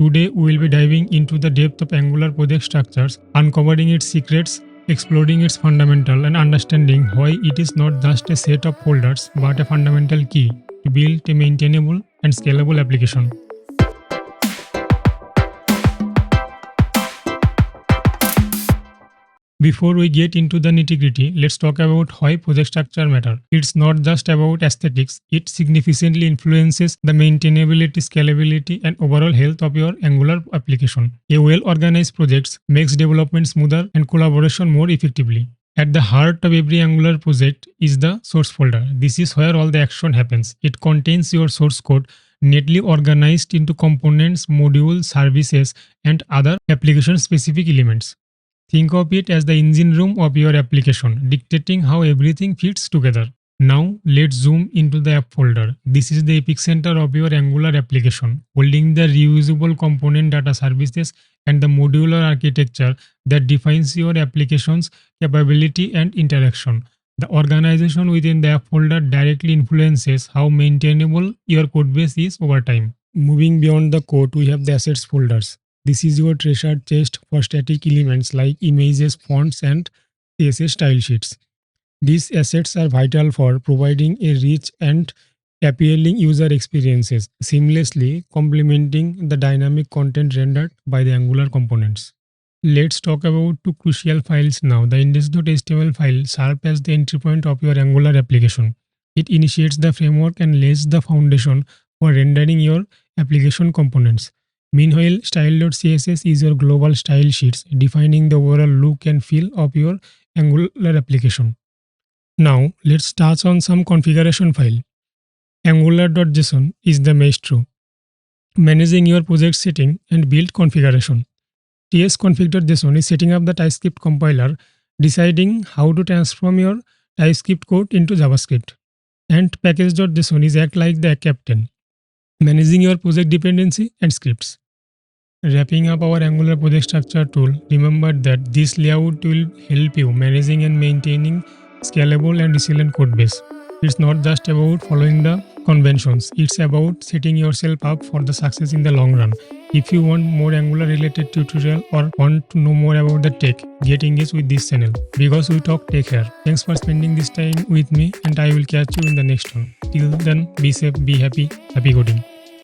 Today we will be diving into the depth of Angular project structures, uncovering its secrets, exploring its fundamental, and understanding why it is not just a set of folders but a fundamental key to build a maintainable and scalable application. Before we get into the nitty-gritty, let's talk about why project structure matter. It's not just about aesthetics, it significantly influences the maintainability, scalability, and overall health of your Angular application. A well-organized project makes development smoother and collaboration more effectively. At the heart of every Angular project is the source folder. This is where all the action happens. It contains your source code neatly organized into components, modules, services, and other application-specific elements. Think of it as the engine room of your application, dictating how everything fits together. Now, let's zoom into the app folder. This is the epicenter of your Angular application, holding the reusable component data services and the modular architecture that defines your application's capability and interaction. The organization within the app folder directly influences how maintainable your codebase is over time. Moving beyond the code, we have the assets folders. This is your treasure chest for static elements like images, fonts, and CSS style sheets. These assets are vital for providing a rich and appealing user experiences, seamlessly complementing the dynamic content rendered by the Angular components. Let's talk about two crucial files now. The index.html file serves as the entry point of your Angular application. It initiates the framework and lays the foundation for rendering your application components. Meanwhile, style.css is your global style sheets, defining the overall look and feel of your Angular application. Now, let's touch on some configuration file. Angular.json is the maestro, managing your project setting and build configuration. tsconfig.json is setting up the TypeScript compiler, deciding how to transform your TypeScript code into JavaScript. And package.json is act like the captain, managing your project dependency and scripts. Wrapping up our Angular project structure tool, remember that this layout will help you managing and maintaining scalable and resilient code base. It's not just about following the conventions, it's about setting yourself up for the success in the long run. If you want more Angular related tutorial or want to know more about the tech, get engaged with this channel because we talk tech here. Thanks for spending this time with me and I will catch you in the next one. Till then, be safe, be happy, happy coding.